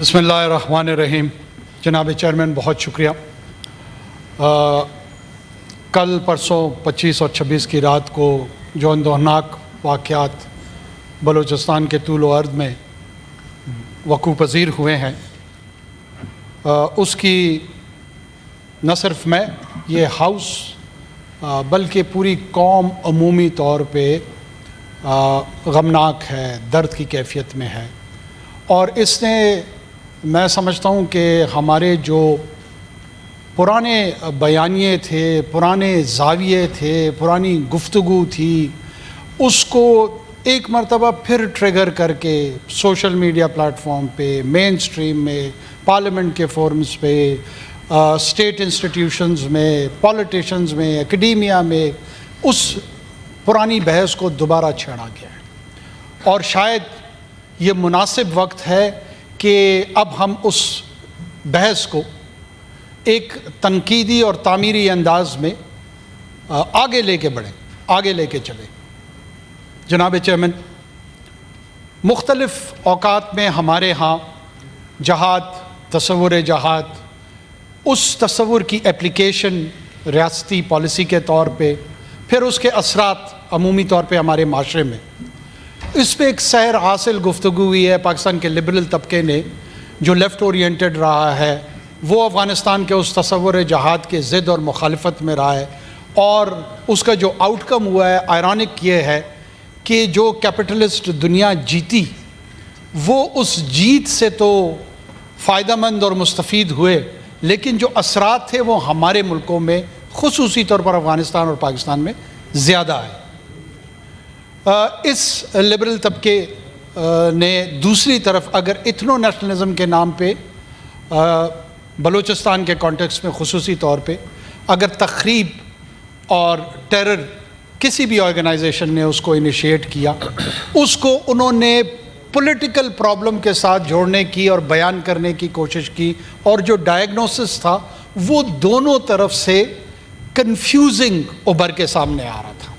بسم اللہ الرحمن الرحیم. جناب چیئرمین بہت شکریہ. کل پرسوں 25 اور 26 کی رات کو جو اندوہناک واقعات بلوچستان کے طول و عرض میں وقوع پذیر ہوئے ہیں، اس کی نہ صرف میں، یہ ہاؤس بلکہ پوری قوم عمومی طور پہ غمناک ہے، درد کی کیفیت میں ہے. اور اس نے، میں سمجھتا ہوں کہ ہمارے جو پرانے بیانیے تھے، پرانے زاویے تھے، پرانی گفتگو تھی، اس کو ایک مرتبہ پھر ٹریگر کر کے سوشل میڈیا پلیٹ فارم پہ، مین سٹریم میں، پارلیمنٹ کے فورمز پہ، اسٹیٹ انسٹیٹیوشنز میں، پولیٹیشنز میں، اکیڈیمیا میں اس پرانی بحث کو دوبارہ چھیڑا گیا ہے. اور شاید یہ مناسب وقت ہے کہ اب ہم اس بحث کو ایک تنقیدی اور تعمیری انداز میں آگے لے کے بڑھیں، آگے لے کے چلیں. جناب چیئرمین، مختلف اوقات میں ہمارے ہاں جہاد، تصور جہاد، اس تصور کی اپلیکیشن ریاستی پالیسی کے طور پہ، پھر اس کے اثرات عمومی طور پہ ہمارے معاشرے میں، اس پہ ایک سیر حاصل گفتگو ہوئی ہے. پاکستان کے لبرل طبقے نے جو لیفٹ اورینٹڈ رہا ہے وہ افغانستان کے اس تصور جہاد کے ضد اور مخالفت میں رہا ہے، اور اس کا جو آؤٹ کم ہوا ہے آئرونک یہ ہے کہ جو کیپٹلسٹ دنیا جیتی وہ اس جیت سے تو فائدہ مند اور مستفید ہوئے، لیکن جو اثرات تھے وہ ہمارے ملکوں میں خصوصی طور پر افغانستان اور پاکستان میں زیادہ آئے. اس لبرل طبقے نے دوسری طرف اگر ایتھنو نیشنلزم کے نام پہ بلوچستان کے کانٹیکس میں خصوصی طور پہ اگر تخریب اور ٹیرر کسی بھی آرگنائزیشن نے اس کو انیشیٹ کیا، اس کو انہوں نے پولیٹیکل پرابلم کے ساتھ جوڑنے کی اور بیان کرنے کی کوشش کی، اور جو ڈائگنوسس تھا وہ دونوں طرف سے کنفیوزنگ ابھر کے سامنے آ رہا تھا.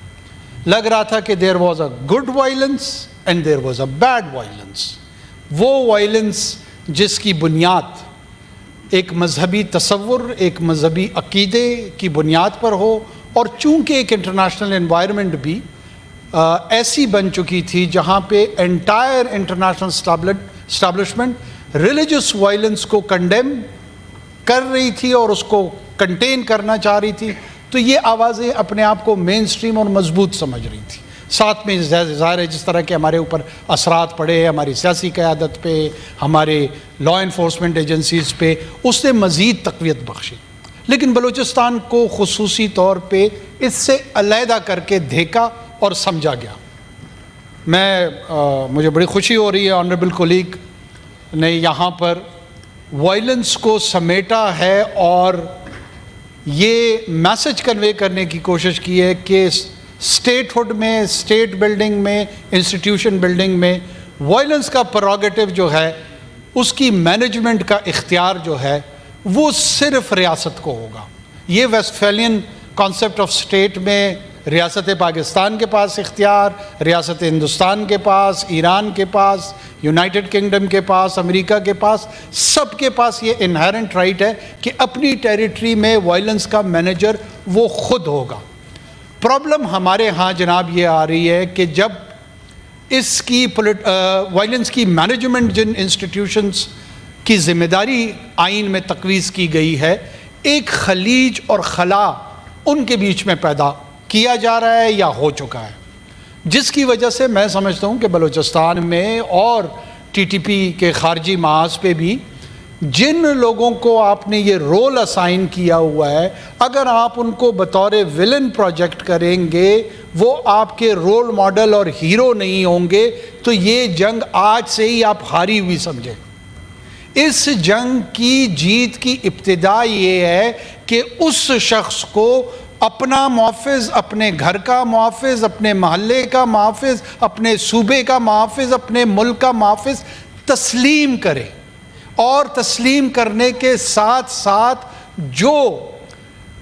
لگ رہا تھا کہ there was a good violence and there was a bad violence. وہ وائلنس جس کی بنیاد ایک مذہبی تصور، ایک مذہبی عقیدے کی بنیاد پر ہو، اور چونکہ ایک انٹرنیشنل انوائرمنٹ بھی ایسی بن چکی تھی جہاں پہ entire international establishment religious violence کو کنڈیم کر رہی تھی اور اس کو کنٹین کرنا چاہ رہی تھی، تو یہ آوازیں اپنے آپ کو مین سٹریم اور مضبوط سمجھ رہی تھی. ساتھ میں ظاہر ہے جس طرح کے ہمارے اوپر اثرات پڑے ہماری سیاسی قیادت پہ، ہمارے لا انفورسمنٹ ایجنسیز پہ، اس نے مزید تقویت بخشی. لیکن بلوچستان کو خصوصی طور پہ اس سے علیحدہ کر کے دیکھا اور سمجھا گیا. مجھے بڑی خوشی ہو رہی ہے آنریبل کولیگ نے یہاں پر وائلنس کو سمیٹا ہے اور یہ میسج کنوے کرنے کی کوشش کی ہے کہ اسٹیٹ ہوڈ میں، اسٹیٹ بلڈنگ میں، انسٹیٹیوشن بلڈنگ میں وائلنس کا پروگیٹو جو ہے، اس کی مینجمنٹ کا اختیار جو ہے وہ صرف ریاست کو ہوگا. یہ ویسٹفیلین کانسیپٹ آف اسٹیٹ میں ریاست پاکستان کے پاس اختیار، ریاست ہندوستان کے پاس، ایران کے پاس، یونائٹڈ کنگڈم کے پاس، امریکہ کے پاس، سب کے پاس یہ انہیرنٹ رائٹ ہے کہ اپنی ٹیریٹری میں وائلنس کا مینیجر وہ خود ہوگا. پرابلم ہمارے ہاں جناب یہ آ رہی ہے کہ جب اس کی وائلنس کی مینجمنٹ جن انسٹیٹیوشنز کی ذمہ داری آئین میں تقویض کی گئی ہے، ایک خلیج اور خلا ان کے بیچ میں پیدا کیا جا رہا ہے یا ہو چکا ہے، جس کی وجہ سے میں سمجھتا ہوں کہ بلوچستان میں اور ٹی ٹی پی کے خارجی محاذ پہ بھی جن لوگوں کو آپ نے یہ رول اسائن کیا ہوا ہے، اگر آپ ان کو بطور ولن پروجیکٹ کریں گے، وہ آپ کے رول ماڈل اور ہیرو نہیں ہوں گے، تو یہ جنگ آج سے ہی آپ ہاری ہوئی سمجھیں. اس جنگ کی جیت کی ابتدا یہ ہے کہ اس شخص کو اپنا محافظ، اپنے گھر کا محافظ، اپنے محلے کا محافظ، اپنے صوبے کا محافظ، اپنے ملک کا محافظ تسلیم کرے، اور تسلیم کرنے کے ساتھ ساتھ جو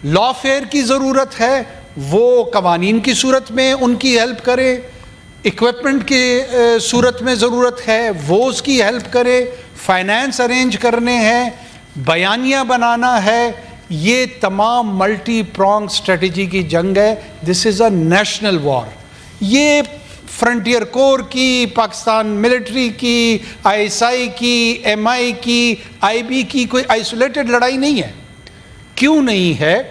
لا فیئر کی ضرورت ہے وہ قوانین کی صورت میں ان کی ہیلپ کرے، اکوپمنٹ کی صورت میں ضرورت ہے وہ اس کی ہیلپ کرے، فائنینس ارینج کرنے ہیں, بیانیہ بنانا ہے, یہ تمام ملٹی پرونگ اسٹریٹجی کی جنگ ہے. دس از اے نیشنل وار. یہ فرنٹیئر کور کی, پاکستان ملٹری کی, آئی ایس آئی کی, ایم آئی کی, آئی بی کی کوئی آئسولیٹڈ لڑائی نہیں ہے. کیوں نہیں ہے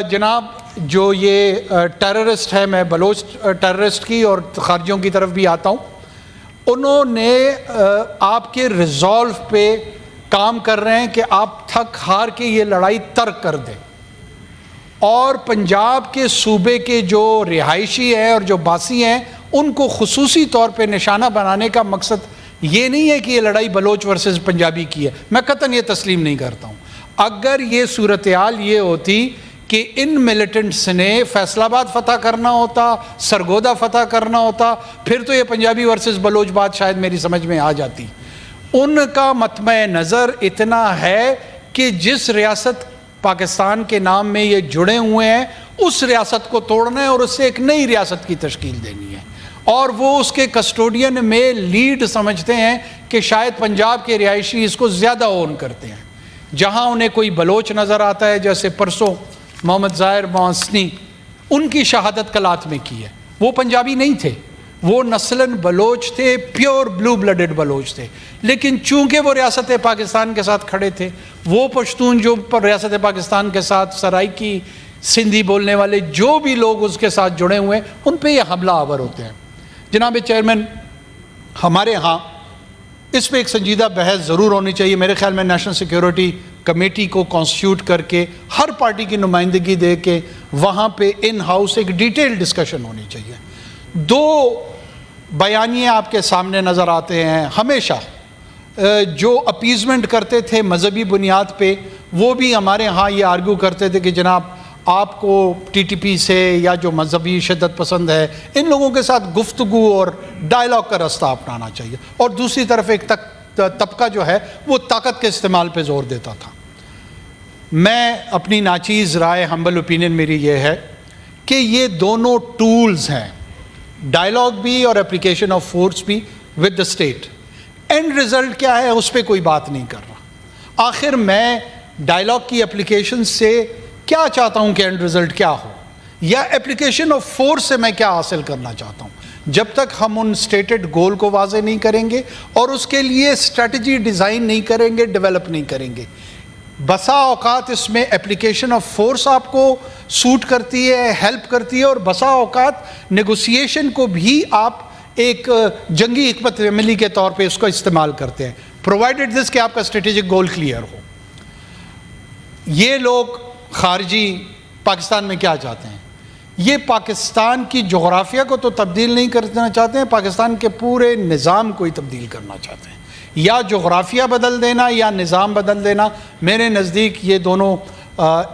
جناب؟ جو یہ ٹیررسٹ ہے, میں بلوچ ٹیررسٹ کی اور خارجیوں کی طرف بھی آتا ہوں, انہوں نے آپ کے ریزولو پہ کام کر رہے ہیں کہ آپ تھک ہار کے یہ لڑائی ترک کر دیں, اور پنجاب کے صوبے کے جو رہائشی ہیں اور جو باسی ہیں ان کو خصوصی طور پہ نشانہ بنانے کا مقصد یہ نہیں ہے کہ یہ لڑائی بلوچ ورسز پنجابی کی ہے. میں قطعاً یہ تسلیم نہیں کرتا ہوں. اگر یہ صورتحال یہ ہوتی کہ ان ملیٹنٹس نے فیصل آباد فتح کرنا ہوتا, سرگودا فتح کرنا ہوتا, پھر تو یہ پنجابی ورسز بلوچ بات شاید میری سمجھ میں آ جاتی. ان کا مطمع نظر اتنا ہے کہ جس ریاست پاکستان کے نام میں یہ جڑے ہوئے ہیں اس ریاست کو توڑنا ہے اور اس سے ایک نئی ریاست کی تشکیل دینی ہے, اور وہ اس کے کسٹوڈین میں لیڈ سمجھتے ہیں کہ شاید پنجاب کے رہائشی اس کو زیادہ اون کرتے ہیں. جہاں انہیں کوئی بلوچ نظر آتا ہے, جیسے پرسوں محمد ظاہر محسنی, ان کی شہادت کلات میں کی ہے. وہ پنجابی نہیں تھے, وہ نسلاً بلوچ تھے, پیور بلو بلڈڈ بلوچ تھے, لیکن چونکہ وہ ریاست پاکستان کے ساتھ کھڑے تھے, وہ پشتون جو ریاست پاکستان کے ساتھ سرائکی, سندھی بولنے والے جو بھی لوگ اس کے ساتھ جڑے ہوئے ہیں, ان پہ یہ حملہ آور ہوتے ہیں. جناب چیئرمین, ہمارے ہاں اس پہ ایک سنجیدہ بحث ضرور ہونی چاہیے. میرے خیال میں نیشنل سیکیورٹی کمیٹی کو کانسٹیٹیوٹ کر کے ہر پارٹی کی نمائندگی دے کے وہاں پہ ان ہاؤس ایک ڈیٹیل ڈسکشن ہونی چاہیے. دو بیانیے آپ کے سامنے نظر آتے ہیں ہمیشہ, جو اپیزمنٹ کرتے تھے مذہبی بنیاد پہ, وہ بھی ہمارے ہاں یہ آرگو کرتے تھے کہ جناب آپ کو ٹی ٹی پی سے یا جو مذہبی شدت پسند ہے ان لوگوں کے ساتھ گفتگو اور ڈائلاگ کا راستہ اپنانا چاہیے, اور دوسری طرف ایک طبقہ جو ہے وہ طاقت کے استعمال پہ زور دیتا تھا. میں اپنی ناچیز رائے, ہمبل اوپینین میری یہ ہے کہ یہ دونوں ٹولز ہیں, ڈائلاگ بھی اور اپلیکیشن آف فورس بھی with the state. And result کیا ہے اس پہ کوئی بات نہیں کر رہا. آخر میں ڈائلاگ کی اپلیکیشن سے کیا چاہتا ہوں کہ اینڈ رزلٹ کیا ہو, یا اپلیکیشن آف فورس سے میں کیا حاصل کرنا چاہتا ہوں. جب تک ہم ان سٹیٹڈ گول کو واضح نہیں کریں گے اور اس کے لیے اسٹریٹجی ڈیزائن نہیں کریں گے, ڈیولپ نہیں کریں گے, بسا اوقات اس میں اپلیکیشن آف فورس آپ کو سوٹ کرتی ہے, ہیلپ کرتی ہے, اور بسا اوقات نیگوسیشن کو بھی آپ ایک جنگی حکمت عملی کے طور پہ اس کو استعمال کرتے ہیں, پرووائڈڈ دس کہ آپ کا اسٹریٹجک گول کلیئر ہو. یہ لوگ خارجی پاکستان میں کیا چاہتے ہیں؟ یہ پاکستان کی جغرافیہ کو تو تبدیل نہیں کرنا چاہتے ہیں, پاکستان کے پورے نظام کو ہی تبدیل کرنا چاہتے ہیں. یا جغرافیہ بدل دینا یا نظام بدل دینا. میرے نزدیک یہ دونوں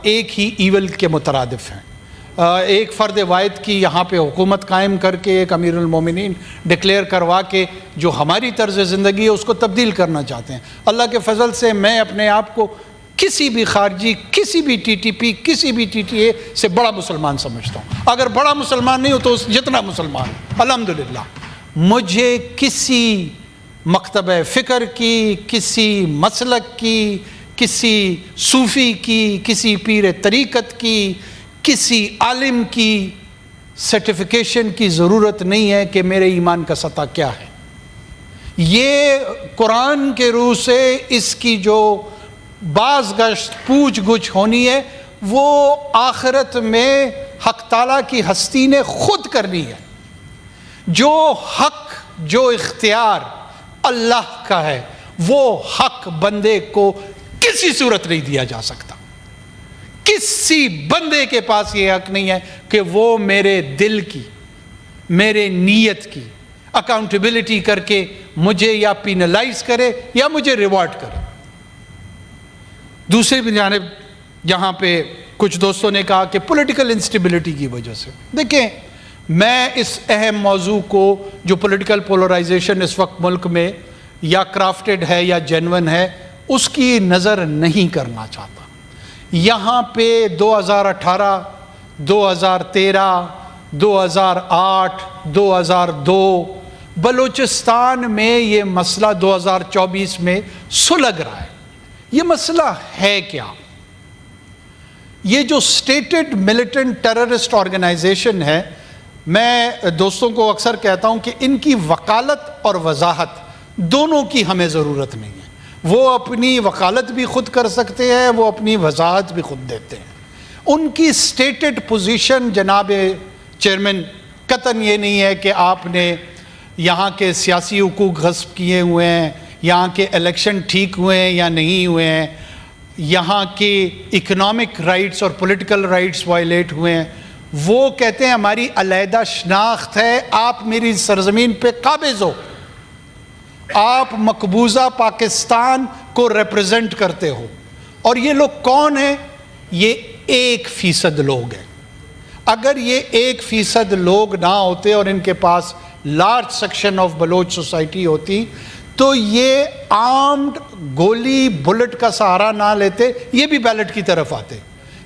ایک ہی ایول کے مترادف ہیں. ایک فرد واحد کی یہاں پہ حکومت قائم کر کے ایک امیر المومنین ڈکلیئر کروا کے جو ہماری طرز زندگی ہے اس کو تبدیل کرنا چاہتے ہیں. اللہ کے فضل سے میں اپنے آپ کو کسی بھی خارجی, کسی بھی ٹی ٹی پی, کسی بھی ٹی ٹی اے سے بڑا مسلمان سمجھتا ہوں. اگر بڑا مسلمان نہیں ہو تو جتنا مسلمان, الحمدللہ مجھے کسی مکتب فکر کی, کسی مسلک کی, کسی صوفی کی, کسی پیر طریقت کی, کسی عالم کی سرٹیفیکیشن کی ضرورت نہیں ہے کہ میرے ایمان کا سطح کیا ہے. یہ قرآن کے روح سے اس کی جو باز گشت پوچھ گچھ ہونی ہے وہ آخرت میں حق تعالیٰ کی ہستی نے خود کرنی ہے. جو حق, جو اختیار اللہ کا ہے, وہ حق بندے کو کسی صورت نہیں دیا جا سکتا. کسی بندے کے پاس یہ حق نہیں ہے کہ وہ میرے دل کی, میرے نیت کی اکاؤنٹیبلٹی کر کے مجھے یا پینلائز کرے یا مجھے ریوارڈ کرے. دوسری جانب جہاں پہ کچھ دوستوں نے کہا کہ پولیٹیکل انسٹیبلٹی کی وجہ سے, دیکھیں میں اس اہم موضوع کو جو پولیٹیکل پولرائزیشن اس وقت ملک میں یا کرافٹڈ ہے یا جینون ہے اس کی نظر نہیں کرنا چاہتا. یہاں پہ 2018, 2013, 2008, 2002 بلوچستان میں یہ مسئلہ 2024 میں سلگ رہا ہے. یہ مسئلہ ہے کیا؟ یہ جو اسٹیٹڈ ملیٹنٹ ٹیررسٹ آرگنائزیشن ہے، میں دوستوں کو اکثر کہتا ہوں کہ ان کی وکالت اور وضاحت دونوں کی ہمیں ضرورت نہیں ہے. وہ اپنی وکالت بھی خود کر سکتے ہیں، وہ اپنی وضاحت بھی خود دیتے ہیں. ان کی اسٹیٹڈ پوزیشن جناب چیئرمین قطعاً یہ نہیں ہے کہ آپ نے یہاں کے سیاسی حقوق غصب کیے ہوئے ہیں، یہاں کے الیکشن ٹھیک ہوئے ہیں یا نہیں ہوئے ہیں، یہاں کے اکنامک رائٹس اور پولیٹیکل رائٹس وائلیٹ ہوئے ہیں. وہ کہتے ہیں ہماری علیحدہ شناخت ہے، آپ میری سرزمین پہ قابض ہو، آپ مقبوضہ پاکستان کو ریپرزینٹ کرتے ہو. اور یہ لوگ کون ہیں؟ یہ 1% لوگ ہیں. اگر یہ 1% لوگ نہ ہوتے اور ان کے پاس large section of Baloch society ہوتی تو یہ آرمڈ گولی بلٹ کا سہارا نہ لیتے، یہ بھی بیلٹ کی طرف آتے.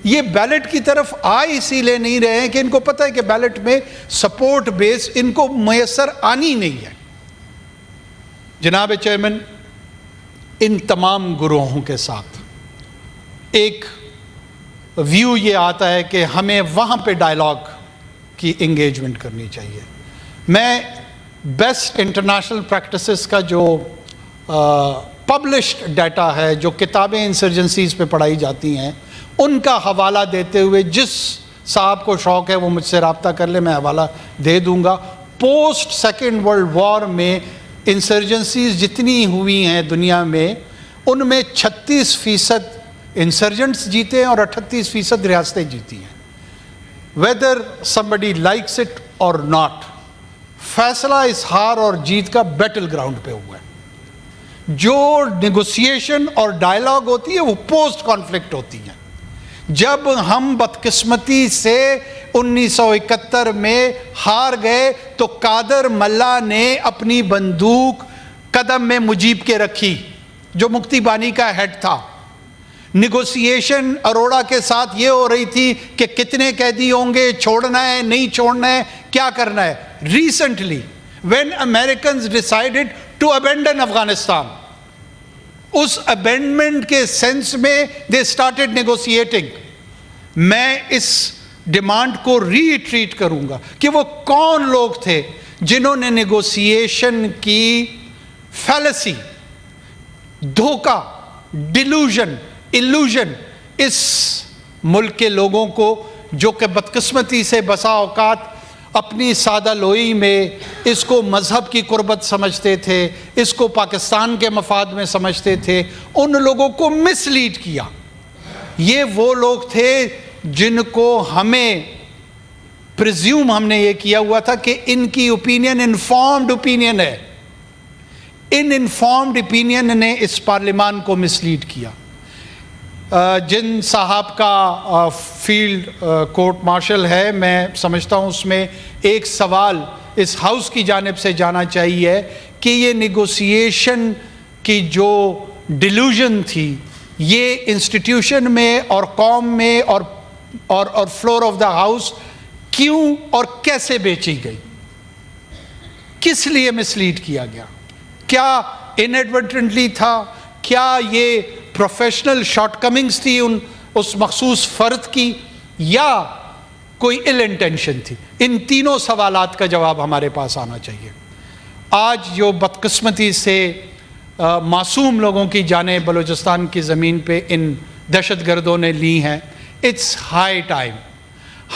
یہ بیلٹ کی طرف آ اسی لیے نہیں رہے ہیں کہ ان کو پتہ ہے کہ بیلٹ میں سپورٹ بیس ان کو میسر آنی نہیں ہے. جناب چیئرمین، ان تمام گروہوں کے ساتھ ایک ویو یہ آتا ہے کہ ہمیں وہاں پہ ڈائلاگ کی انگیجمنٹ کرنی چاہیے. میں بیسٹ انٹرنیشنل پریکٹسز کا جو پبلشڈ ڈیٹا ہے، جو کتابیں انسرجنسیز پہ پڑھائی جاتی ہیں، ان کا حوالہ دیتے ہوئے، جس صاحب کو شوق ہے وہ مجھ سے رابطہ کر لے، میں حوالہ دے دوں گا. پوسٹ سیکنڈ ورلڈ وار میں انسرجنسیز جتنی ہوئی ہیں دنیا میں، ان میں 36% انسرجنٹس جیتے ہیں اور 38% ریاستیں جیتی ہیں. Weather somebody likes it or not، فیصلہ اس ہار اور جیت کا بیٹل گراؤنڈ پہ ہوا ہے. جو نیگوسیشن اور ڈائلاگ ہوتی ہے وہ پوسٹ کانفلکٹ ہوتی ہے. جب ہم بدقسمتی سے 1971 میں ہار گئے تو قادر ملا نے اپنی بندوق قدم میں مجیب کے رکھی، جو مکتی بانی کا ہیڈ تھا. نیگوسیشن اروڑا کے ساتھ یہ ہو رہی تھی کہ کتنے قیدی ہوں گے، چھوڑنا ہے نہیں چھوڑنا ہے، کیا کرنا ہے. Recently when Americans decided to abandon Afghanistan، اس ابینڈمنٹ کے سینس میں they started negotiating. میں اس ڈیمانڈ کو ریٹریٹ کروں گا کہ وہ کون لوگ تھے جنہوں نے نیگوسیشن کی فیلسی، دھوکہ، ڈیلوژن، ایلوژن اس ملک کے لوگوں کو، جو کہ بدقسمتی سے بسا اوقات اپنی سادہ لوئی میں اس کو مذہب کی قربت سمجھتے تھے، اس کو پاکستان کے مفاد میں سمجھتے تھے، ان لوگوں کو مس لیڈ کیا. یہ وہ لوگ تھے جن کو ہمیں پریزیوم ہم نے یہ کیا ہوا تھا کہ ان کی اوپینین انفارمڈ اوپینین ہے. ان انفارمڈ اوپینین نے اس پارلیمان کو مس لیڈ کیا. جن صاحب کا فیلڈ کورٹ مارشل ہے، میں سمجھتا ہوں اس میں ایک سوال اس ہاؤس کی جانب سے جانا چاہیے کہ یہ نیگوسیشن کی جو ڈیلوژن تھی، یہ انسٹیٹیوشن میں اور قوم میں اور فلور آف دا ہاؤس کیوں اور کیسے بیچی گئی، کس لیے مس لیڈ کیا گیا؟ کیا انیڈورٹنٹلی تھا؟ کیا یہ پروفیشنل شارٹ کمنگز تھی اس مخصوص فرد کی، یا کوئی ایل انٹینشن تھی؟ ان تینوں سوالات کا جواب ہمارے پاس آنا چاہیے. آج جو بدقسمتی سے معصوم لوگوں کی جانیں بلوچستان کی زمین پہ ان دہشت گردوں نے لی ہیں، اٹس ہائی ٹائم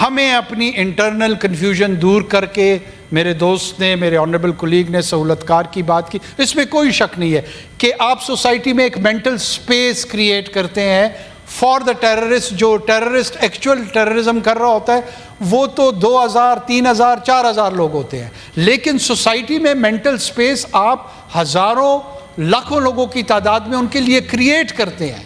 ہمیں اپنی انٹرنل کنفیوژن دور کر کے، میرے دوست نے، میرے آنریبل کولیگ نے سہولت کار کی بات کی، اس میں کوئی شک نہیں ہے کہ آپ سوسائٹی میں ایک مینٹل سپیس کریٹ کرتے ہیں فار دا ٹیررسٹ. جو ٹیررسٹ ایکچوئل ٹیررزم کر رہا ہوتا ہے وہ تو 2000 3000 4000 لوگ ہوتے ہیں، لیکن سوسائٹی میں مینٹل سپیس آپ ہزاروں لاکھوں لوگوں کی تعداد میں ان کے لیے کریٹ کرتے ہیں.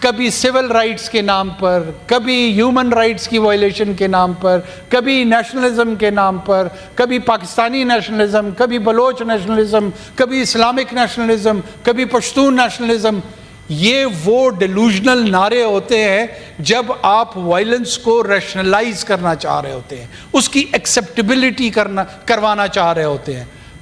کبھی سول رائٹس کے نام پر، کبھی ہیومن رائٹس کی وائلیشن کے نام پر، کبھی نیشنلزم کے نام پر، کبھی پاکستانی نیشنلزم، کبھی بلوچ نیشنلزم، کبھی اسلامک نیشنلزم، کبھی پشتون نیشنلزم. یہ وہ ڈیلوژنل نعرے ہوتے ہیں جب آپ وائلنس کو ریشنلائز کرنا چاہ رہے ہوتے ہیں، اس کی ایکسیپٹیبلٹی کروانا چاہ رہے ہوتے ہیں.